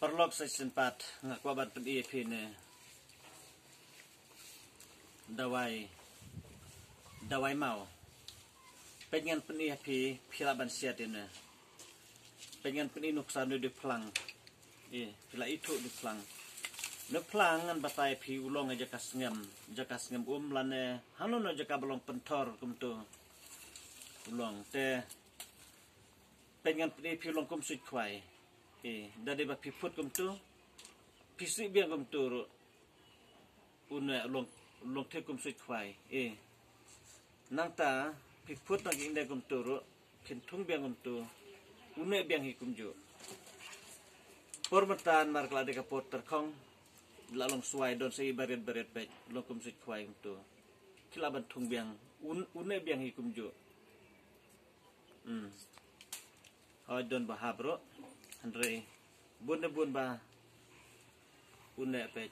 Perlok sa sempat ngakwaban pedi pine dawai mau pengen peni api pilaban siat ini pengen peni nuksan di pelang pila itu di pelang ne pelang an batai pi ulong aja kasngem lane hanun aja kabalong pentor kumtu ulong te pengen peni pi ulong kum suit kwai dari bapi put kumtu pisi biang kumtu une ulong te kum suit kwai nang ta piput lagi indah kumtu pintung biang kumtu une biang hikumju pormetan markla de kapot terkong lalong suai don sei baret baik lokum sit kwai kumtu kilaban tung biang une biang hikumju hoi don bahabro andre bun ba une pet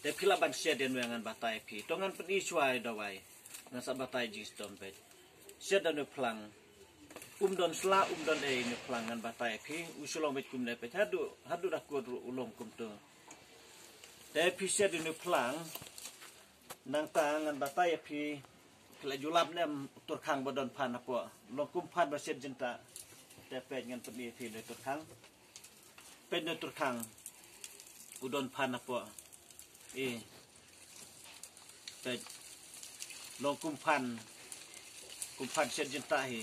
te kilaban seden wengan batai pi tongan peni suai dawai ngasa batai jis dompet sedan plang don sla don ni plangan batai pi usulong bet kum lepet hadu dah kodru ulong kum tu te pi sedan plang nang tangan batai pi kala julap nem turkang bodon pan apa long kum pan ba sed jenta te pet ngan peni pi de turkang pet de turkang udon pan apa pet long kumpan set jenta hi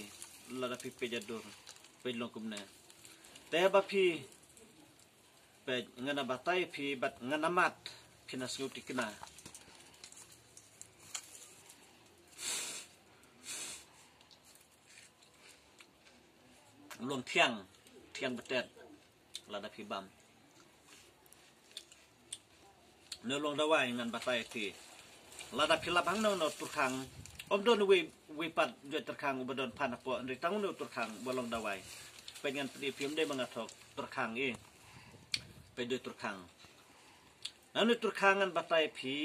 lada pipe jadur pe long kumna te ba pi pe ngana batai pi bat ngana mat pinas nguti kena long tiang betet lada pi bam nolong dawai ngan batai pi lada pilabang no turkang don we pat jo turkang ubadon panapo ndri tang no turkang bolong dawai pengen pedi film de mangatok turkang pe do turkang nanu turkangan batai pi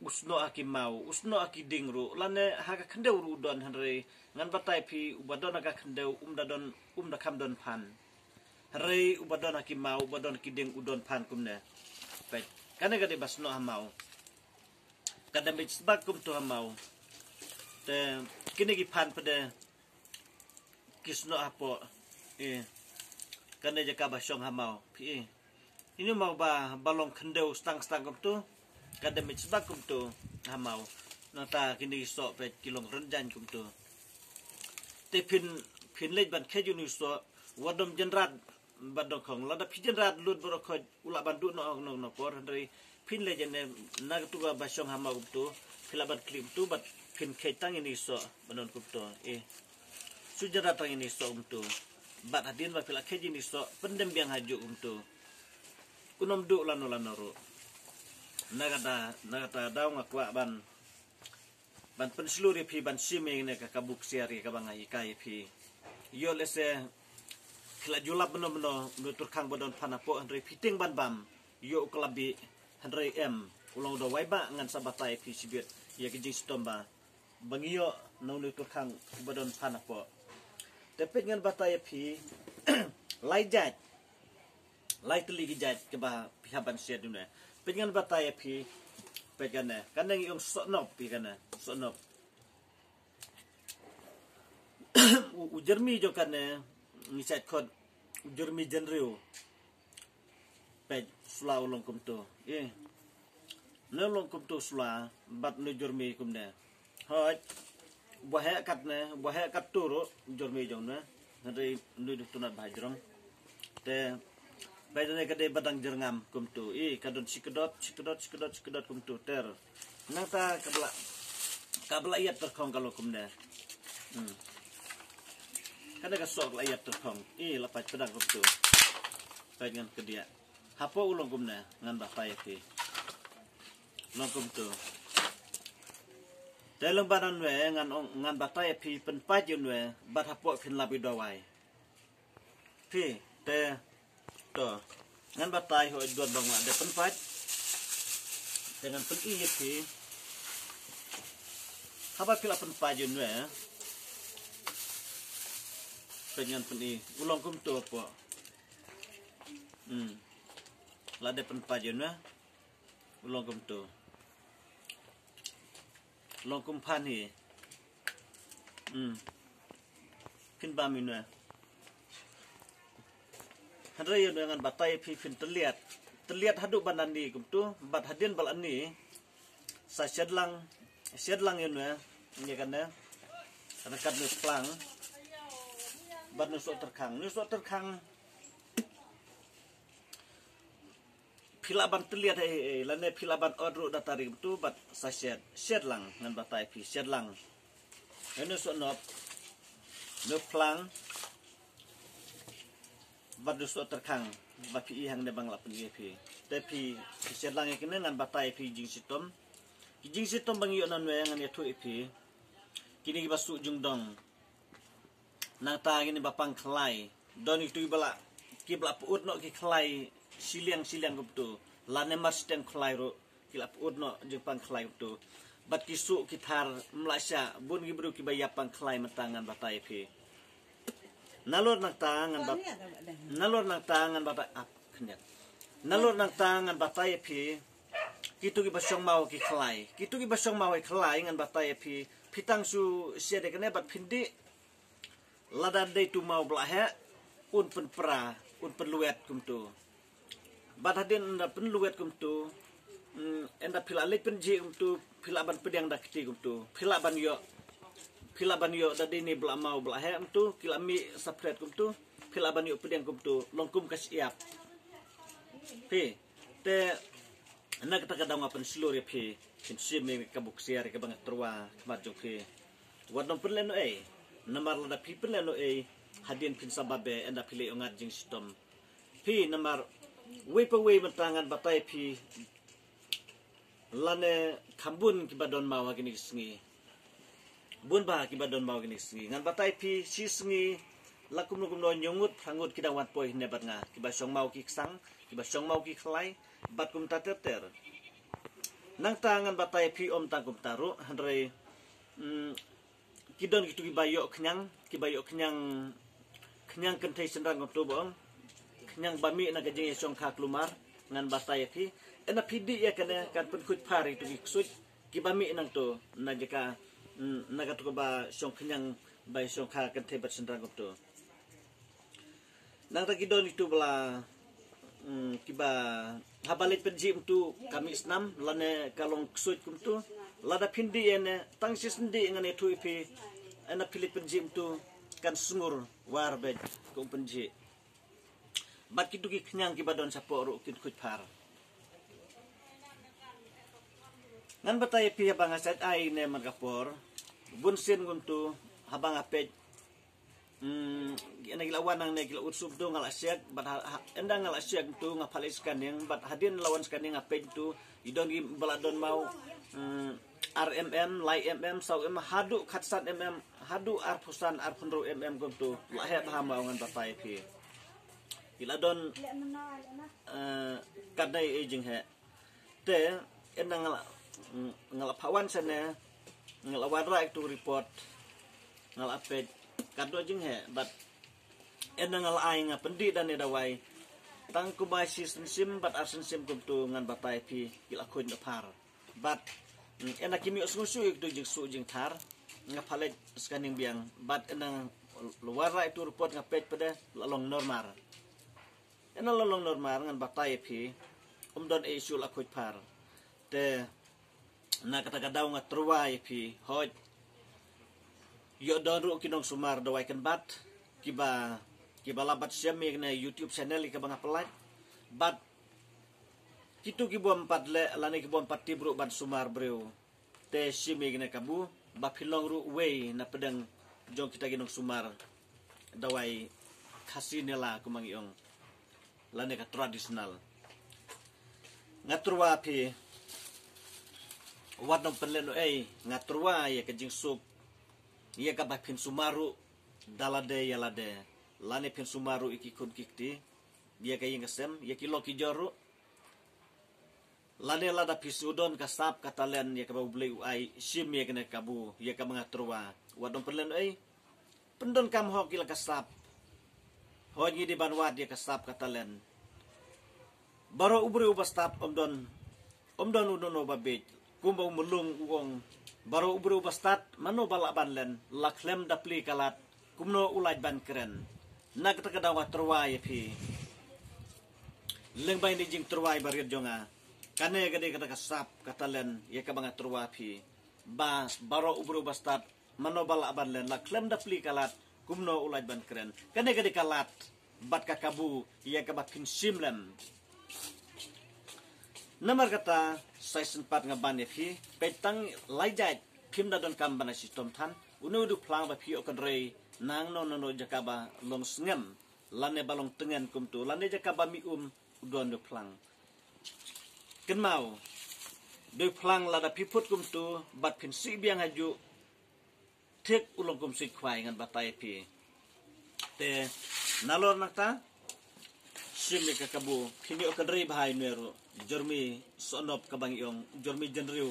usno aki mau usno aki dingru lane haga kendeu ru don hanre ngan batai pi ubadon aga kendeu da kam don pan re ubadon aki mau ubadon ki ding udon pan kumne pe kana gade basno hamau kadang bisbak kum tu hamau te kini gi pan pada kisno apo kana jaka basong hamau pi ini mau ba balong kendeu stang kum tu kadang bisbak kum tu hamau nata kini so pe kilong renjan kum tu te pin lej ban keju ni so wadom jenrat badok khong lada pijenrat lut borok ula bandu no por dari pin lejene nag tuga basong hama uptu filabat klip tu bat pin ketang ini so banon kupto sujara tang ini so umtu bat hadin ba filak keji ini so pendem biang haju umtu kunom du lano nagata daw ngakwa ban penseluri pi ban siming ne ka kabuk siari ka bangai kai pi yo lese kila julap beno nutur kang bodon panapo andre fiting ban bam yo kelabi andre ulong do waiba ngan sabatai pi sibit ya ke jistomba bangiyo no nutur kang bodon panapo tepet ngan batai pi lai teli gijat ke ba pihaban sia dunia pengen batai pi pegana kanang yung sonop pi kana sonop ujermi jo kana ngisat kod jurmi jenriu pe sula ulong kumtu ne ulong kumtu sula bat nu jurmi kumne hoj bahaya kat turu jurmi jongna dari nu tunat bajrong te baidane kade badang jerngam kumtu kadon sikedot kumtu ter nata kabla iat terkong kalau kumne kada kasok layat terkong lapat pedang kumtu pengen ke dia hapo ulong kumna ngan bapai pi long kumtu dalam badan we ngan batai pi penpajun we bat hapo pin labi dawai pi te to ngan batai ho don bang ada penpaj dengan pen pi haba pila penpajun we pengen peni ulong kum tu apa Lade penpajen na longkum tu longkum pan hi fin ba min na hadra yo dengan batai pi fin terlihat hadu banan ni kum tu bat hadin bal ani sa sedlang yo na ni kan na rekat nu plang bat nu so terkang pilaban terlihat lane pilaban odru datari tu bat sa shed lang ngan batai pi shed lang eno so no plang bat nu so terkang bat pi hang de bang la pi tapi shed lang ikene ngan batai pi jing sitom bang yo nan we ngan yetu pi kini basu jung dong nang ta gini bapang kelai don itu bala kibla puut no ki kelai siliang kuptu lane mas ten kelai ro kila puut no jepang kelai kuptu bat kisu kitar Malaysia bun gibru ki bayapang kelai matangan batai pi nalor nang tangan batai kenyat nalor nang tangan batai pi kitu ki basong mau ki kelai ngan batai pi pitang su sia de kene bat pindi ladan de tu mau blahe un pen luet kum tu bat hadin enda pen luet kum tu enda pila lek pen ji kum tu pila ban pedang dak ti kum tu pila ban yo dadi ni bla mau blahe kum tu kila mi sapret kum tu pila ban yo pedang kum tu longkum kasiap pi te anak kata kadang apan seluruh pi sim me kabuk siar ke bangat terwa kemajung pi wadon perleno namar lada pi perleno hadin pin sababe enda pili ongat jing sitom pi namar we mentangan batai pi lane kambun kibadon mawa gini sengi bun ba kibadon mawa gini sengi ngan batai pi si sengi lakum no nyongut hangut kidang wat poi nebat nga kibasong mau ki sang kibasong mau ki khlai bat kum tater nang tangan batai pi om tangkum taru handre kidon gitu kibayo kenyang kentai sendang tu bong kenyang bami na gajing song kha klumar ngan batai pi ena pidi ya kana kan penkut pari tu kiksut kibami nang tu na jeka naga tu ba song kenyang bai song kha kentai bat sendang tu nang ta kidon itu bela kiba habalik penjim tu kami isnam lane kalong ksut kum tu lada pindi ene tangsi sendi ngane tu ipi ena pilik penjim tu kan sungur war bed kum penji bat kitu ki kenyang ki badon saporu kit kut par ngan batai pi habang asat ai ne magapor bunsin kum tu habang apet ena gilawan nang ne gila utsub do ngala siak bat enda ngala siak tu ngapalis yang bat hadin lawan skaneng apet tu idon gi baladon mau RMM lai sau hadu khatsat hadu arpusan arpunro gum tu lahe baham ngan bapai pi gila don kadai ejing he te enda ngala pawan sana ngala wadra tu report ngala apet kado jing he bat ena ngal ai nga pendi dan dawai tang kubai sim bat arsen sim kum tu ngan batai pi kila kun par bat ena kimi usngusu ik tu jing su jing thar nga phalet scanning biang bat ena luara itu report nga pet pada lalong normal ena lalong normal ngan batai pi don isu la kuit par te na kata kadaw nga truwai pi hoj yo doru kinong sumar dawai kan bat kiba labat siami na YouTube channel ka bang apalai bat kitu kibo 4 le lani kibo 4 tibru ban sumar breu te siami na kabu ba pilong ru way na pedang jong kita kinong sumar dawai kasinela kumangiong lani ka tradisional ngaturwa pi wadong penleno ngaturwa ya kajing sup ia ka pin sumaru dalade yalade lane pin sumaru iki kun kikti dia kay ngasem ya ki loki joru lane lada pisudon kasap katalen ya ka bubli ai sim ya kene kabu ya ka mangatrwa wadon perlen pendon kam hok kila kasap hoji di banwat ya kasap katalen baro ubri ubastat omdon unono babej kumba umulung uong baro ubri ubastat mano balaban len laklem dapli kalat kumno ulaj ban keren nak takadawa terwai pi lengbay ni jing terwai barir jonga kane gade kata kasap katalen ye kabanga terwa pi ba baro ubri ubastat mano balaban len laklem dapli kalat kumno ulaj ban keren kane gade kalat bat kakabu ye kabak kinsimlem Nomor kata saya sempat ngaban fi petang lajat pimda don kambana sistem tan unudu plang ba pi okan rei nang no jakaba long sngem lane balong tengen kumtu lane jakaba mi udon do plang kenmau do plang lada piput kumtu bat pin si biang haju tek ulong kum si kwai ngan batai pi te nalor nakta simle kakabu pini okan rei bahai nero jormi sonop kabang yong jormi jenriu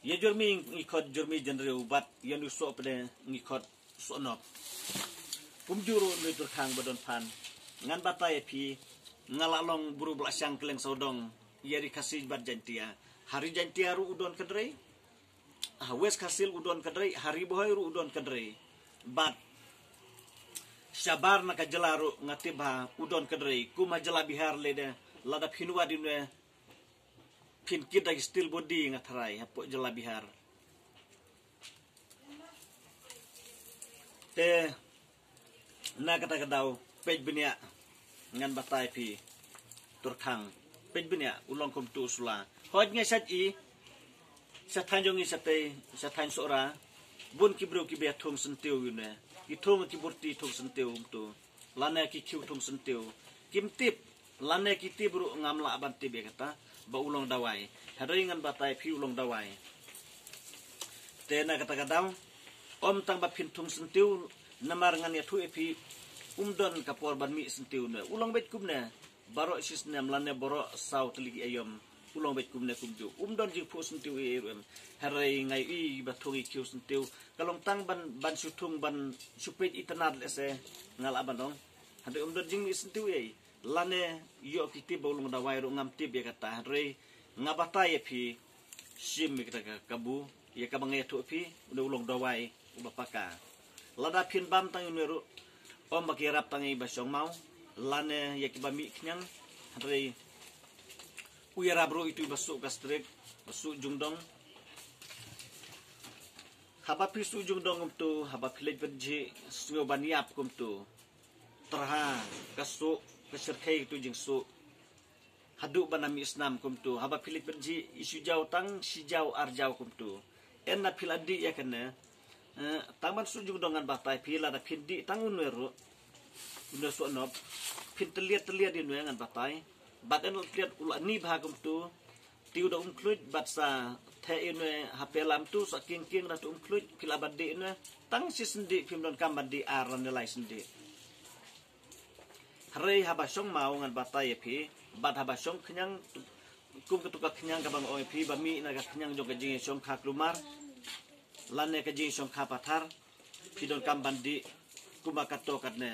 ye jormi ngikot jormi jenriu bat yanu so pede ngikot sonop kumjuru ni turkhang badon pan ngan batai pi ngalalong buru blasang keleng sodong yeri kasih bat jantia hari jantia ru udon kedrei wes kasil udon kedrei hari bohai ru udon kedrei bat Syabar nak jelaru ngatibha udon kedrei kuma jela bihar lede lada pinwa dinwe pin kita still body ngatarai hapo jela bihar te na kata kadau pej binia ngan batai pi turkhang pej binia ulong kum tu sula hoj nge sat i satan jongi satan sora bun kibro kibia thong sentiu yune Itong ki burti thong sentiu tu lana ki kiu thong sentiu kim tip lana ki tibru ngamla aban tib kata ba ulong dawai hadai ngan batai pi ulong dawai tena kata kadang om tang ba pin thong sentiu namar ngan ya thu epi umdon kapor ban mi sentiu ne ulong bet kumne baro sisnem lana boro sau teligi ayom ulong bet kumne kumju umdon ji pu sentiu erem harai ngai i bathogi kiu sentiu kalong tang ban sutung ban supit itanad lese ngal abandong hade umdon jing sentiu ei lane yo kiti bolong dawai ro ngam tib ya kata harai ngabatai pi sim kita kabu ya kabang etu pi udah ulong dawai ubapaka lada pin bam tang meru om bakirap tangi basong mau lane ya kibami knyang harai uyara bro itu basuk gastrik basuk jungdong haba pisu jungdong tu haba pilej berji sungo baniap kum tu terha kasuk keserkai tu jingsu haduk banami isnam kum tu haba pilej berji isu jau tang si jau arjau kum tu enna piladi ya kena taman su jungdongan batai pila da pindi tangun weru udah suanop pin terlihat di nuangan batai bat en lihat ulah ni bahagum tu tiu da umkluj bat sa the ine hapelam tu sa king da tu umkluj pila badi ne tang si sendi pim don kam badi aran nilai sendi hari habasong mau ngan batai pi bat habasong kenyang kum ketuka kenyang kabang oi pi bami na kenyang jong kajing song khak lumar lane kajing song khapathar pi don kam bandi kuma katokat ne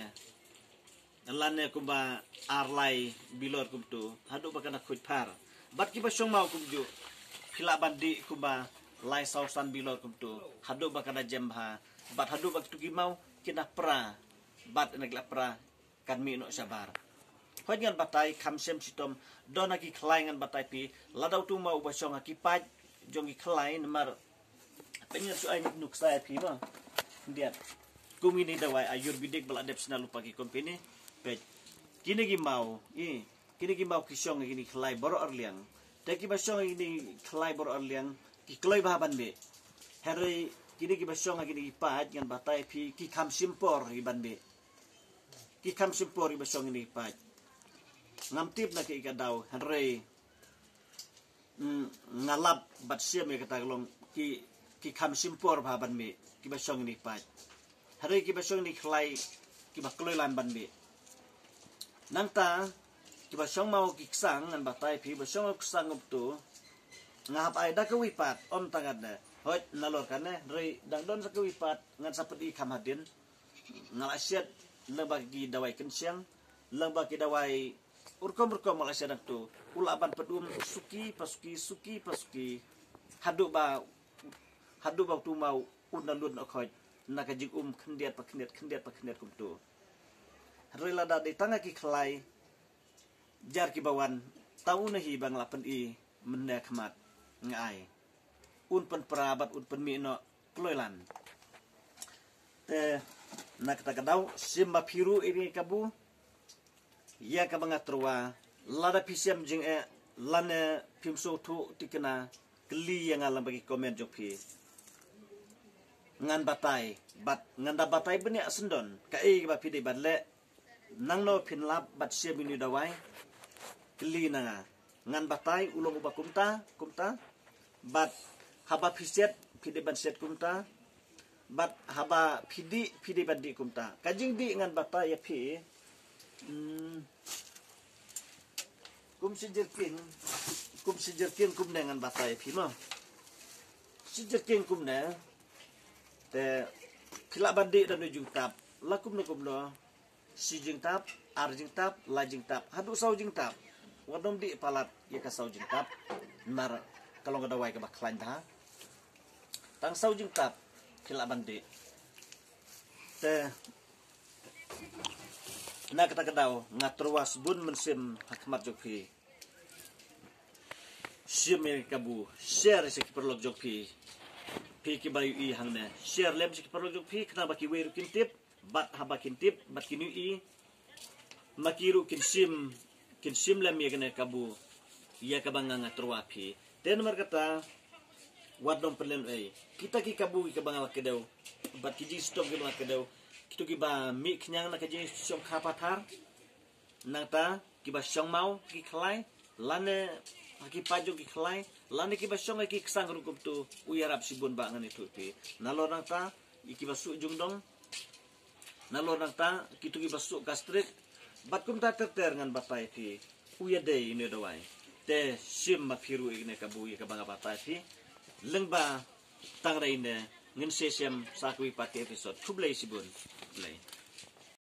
lane kumba arlai bilor kumtu hadu bakana khujphar bat ki basong mau kumju phila bandi kumba lai sausan bilor kumtu hadu bakana jembha bat hadu bak tuki mau kina pra bat nagla pra kan mi no sabar hojan batai khamsem sitom donaki khlaingan batai pi ladau tu mau basong akipat jongi khlain mar pengen su ai nuk saya pi ba dia kumini dawai ayurvedic baladep sina lupa ki company pet kini gi mau kisong gini khlai boro arliang te ki basong gini khlai boro arliang ki kloi baban be hari kini gi basong gini pat ngan batai pi ki kham simpor gi banbe ki kham simpor gi basong gini pat ngam tip na ki kadau hari ngalap bat siam ya kata long ki kham simpor baban be ki basong gini pat hari ki basong ni khlai ki bakloi lan ban be nangta kiba syong mau kiksang ngan batai pi ba syong kiksang tu ngahap ai da kewipat om tangan na hoj nalor kana rei dang don sa kewipat ngan sapedi kamadin ngalasyat lebagi dawai kensyang lebagi dawai urkom Malaysia nak tu ulaban pedum suki pasuki haduk ba tu mau unalun akhoj nak jing kendiat pa kendiat kum tu rela da di tanga ki khlai jar ki bawan tau nahi bang lapan i menda khamat ngai un pen perabat un pen mi no ploilan te nak kata kadau simba piru ini kabu ya ka banga terwa lada pisiam jing lane pimso tu tikena keli yang alam bagi komen jopi ngan batai ngan da batai benya sendon ka ba pide badle nangno pinlap bat siam ini dawai keli na ngan batai ulung uba kumta bat haba piset pide ban set kumta bat haba pide bandi kumta kajing di ngan batai ya pi kum sijirkin kum dengan batai pi mo sijirkin kum ne te pila bandi dan ujung tap lakum no si jing tap ar jing tap la jing tap hadu sau jing tap wadom di palat ya ka sau jing tap mar kalau ngada wai ka baklan ta tang sau jing tap pila bandi te na kata kadau ngatruas bun mensim hakmat joki simir kabu share sik perlok joki pi ki bayu i hangna share lem sik perlok joki kena baki weru kintip bat haba kintip bat kinu i makiru kinsim lem ya kena kabu ya kabanga ngatrua pi ten markata wadom perlen kita ki kabu ki kabanga kedau bat ki stop ki kedau kitu ki ba mi knyang na kaji syong khapathar nangta ki ba syong mau ki khlai lane ki paju ki khlai lane ki ba syong ki ksang rukup tu uyarap sibun ba ngan itu pi nalo nangta iki ba su jungdong nalo nangta kitu ki ba su gastrik bat kum ta ter ngan bapai pi uyade ini dawai te sim ma phiru igne kabu ka banga bapai pi lengba tangra ine ngin sesem sakui pati episode kublai sibun blai